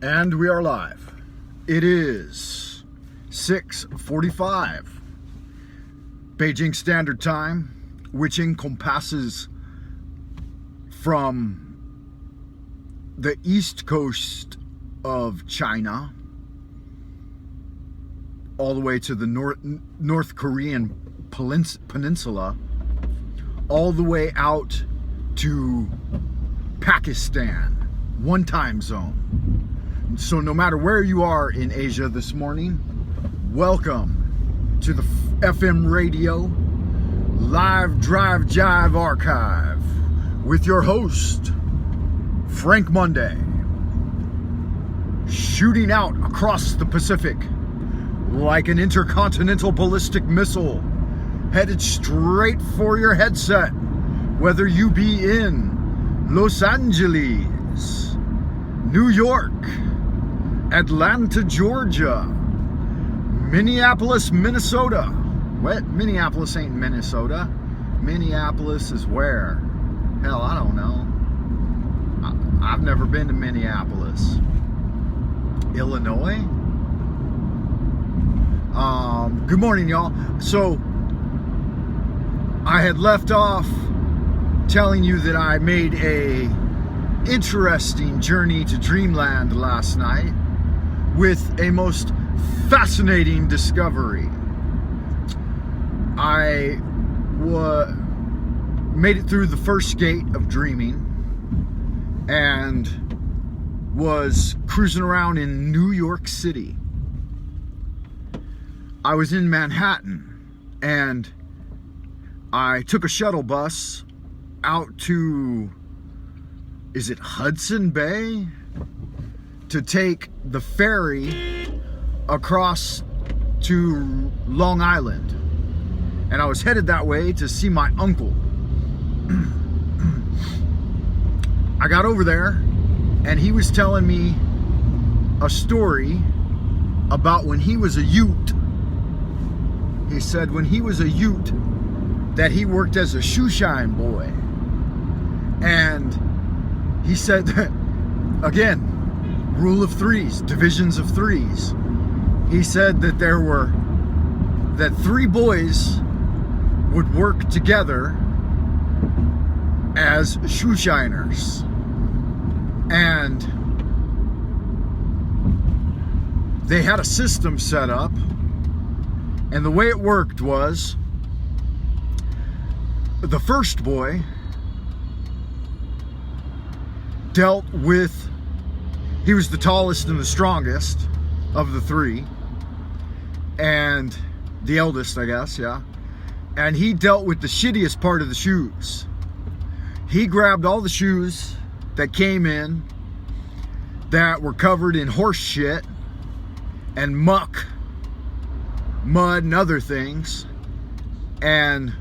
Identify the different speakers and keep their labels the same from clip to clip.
Speaker 1: And we are live. It is 6:45 Beijing Standard Time, which encompasses from the east coast of China all the way to the North Korean peninsula, all the way out to Pakistan, one time zone. So no matter where you are in Asia this morning, welcome to the FM radio Live Drive Jive Archive with your host, Frank Monday, shooting out across the Pacific like an intercontinental ballistic missile, headed straight for your headset, whether you be in Los Angeles, New York, Atlanta, Georgia, Minneapolis, Minnesota. What? Minneapolis ain't Minnesota. Minneapolis is where? Hell, I don't know. I've never been to Minneapolis. Illinois? Good morning, y'all. So, I had left off telling you that I made a interesting journey to Dreamland last night with a most fascinating discovery. I made it through the first gate of dreaming and was cruising around in New York City. I was in Manhattan and I took a shuttle bus out to, is it Hudson Bay? To take the ferry across to Long Island. And I was headed that way to see my uncle. I got over there and he was telling me a story about when he was a Ute. He said when he was a Ute that he worked as a shoeshine boy. And he said that, again, rule of threes, divisions of threes. He said that that three boys would work together as shoe shiners. And they had a system set up, and the way it worked was the first boy dealt with, he was the tallest and the strongest of the three, and the eldest, I guess, yeah. And he dealt with the shittiest part of the shoes. He grabbed all the shoes that came in that were covered in horse shit and muck, mud and other things, and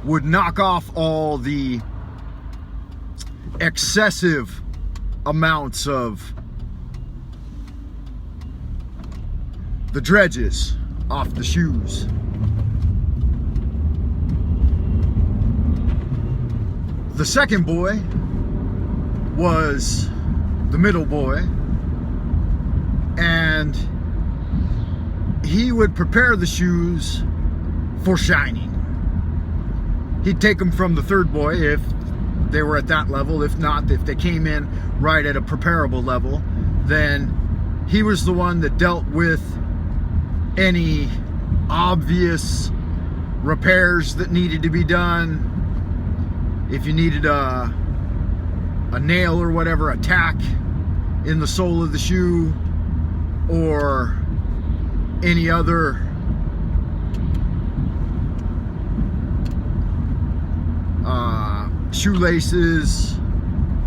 Speaker 1: would knock off all the excessive amounts of the dredges off the shoes. The second boy was the middle boy, and he would prepare the shoes for shining. He'd take them from the third boy if they were at that level. If not, if they came in right at a preparable level, then he was the one that dealt with any obvious repairs that needed to be done. If you needed a nail or whatever, a tack in the sole of the shoe, or any other shoelaces,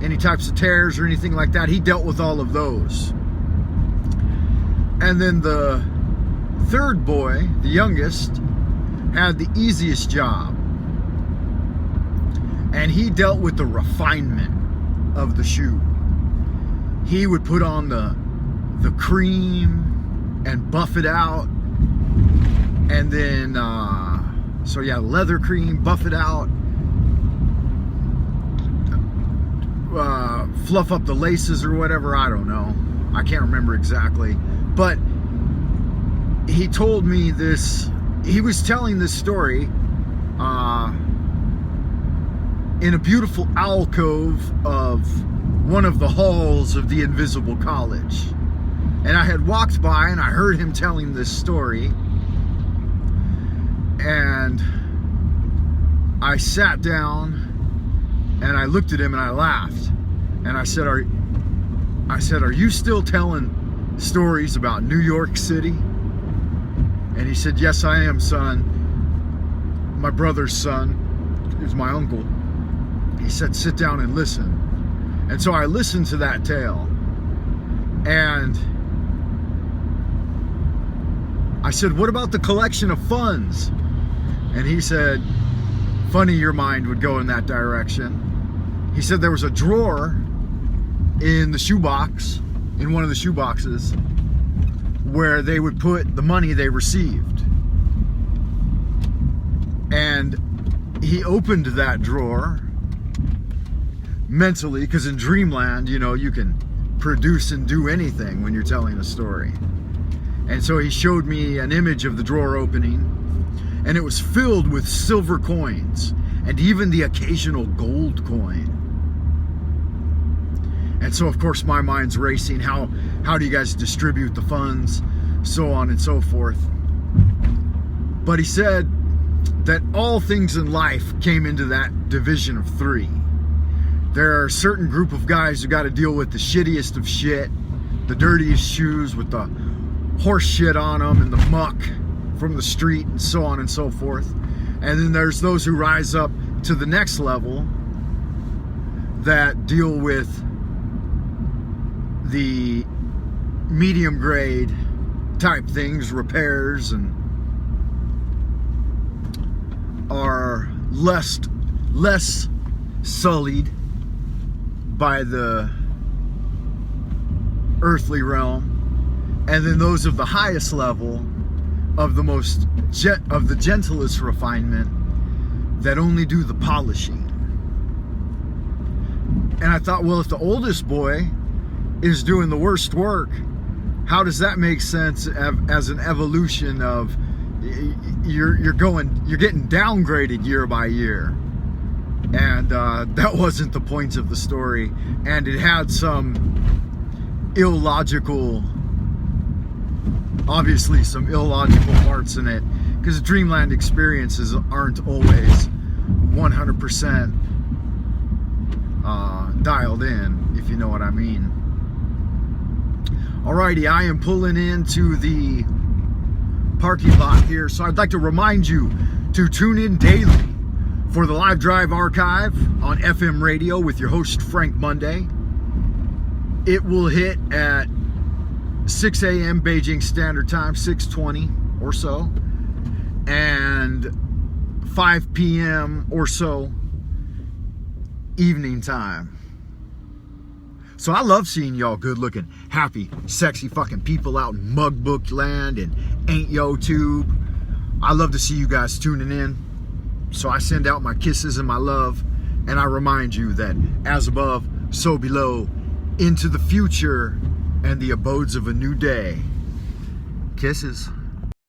Speaker 1: any types of tears or anything like that, he dealt with all of those. And then the third boy, the youngest, had the easiest job, and he dealt with the refinement of the shoe. He would put on the cream and buff it out, and then leather cream, buff it out, fluff up the laces or whatever, I don't know. I can't remember exactly. But he told me this, he was telling this story in a beautiful alcove of one of the halls of the Invisible College. And I had walked by and I heard him telling this story. And I sat down and I looked at him and I laughed. And I said, are you still telling stories about New York City? And he said, yes, I am, son. My brother's son, he was my uncle. He said, sit down and listen. And so I listened to that tale. And I said, what about the collection of funds? And he said, funny your mind would go in that direction. He said there was a drawer in the shoebox, in one of the shoeboxes, where they would put the money they received. And he opened that drawer mentally, because in Dreamland, you know, you can produce and do anything when you're telling a story. And so he showed me an image of the drawer opening, and it was filled with silver coins and even the occasional gold coin. And so, of course, my mind's racing. How do you guys distribute the funds? So on and so forth. But he said that all things in life came into that division of three. There are a certain group of guys who got to deal with the shittiest of shit, the dirtiest shoes with the horse shit on them and the muck from the street and so on and so forth. And then there's those who rise up to the next level that deal with the medium grade type things, repairs, and are less sullied by the earthly realm. And then those of the highest level, of the of the gentlest refinement, that only do the polishing. And I thought, well, if the oldest boy is doing the worst work, how does that make sense as an evolution of you're getting downgraded year by year? And that wasn't the point of the story, and it had some obviously some illogical parts in it, because Dreamland experiences aren't always 100% dialed in, if you know what I mean. Alrighty, I am pulling into the parking lot here, so I'd like to remind you to tune in daily for the Live Drive Archive on FM radio with your host Frank Monday. It will hit at 6 a.m. Beijing Standard Time, 6:20 or so, and 5 p.m. or so evening time. So I love seeing y'all good looking, happy, sexy fucking people out in Mugbook land and Ain't Yo Tube. I love to see you guys tuning in. So I send out my kisses and my love, and I remind you that as above, so below, into the future and the abodes of a new day. Kisses.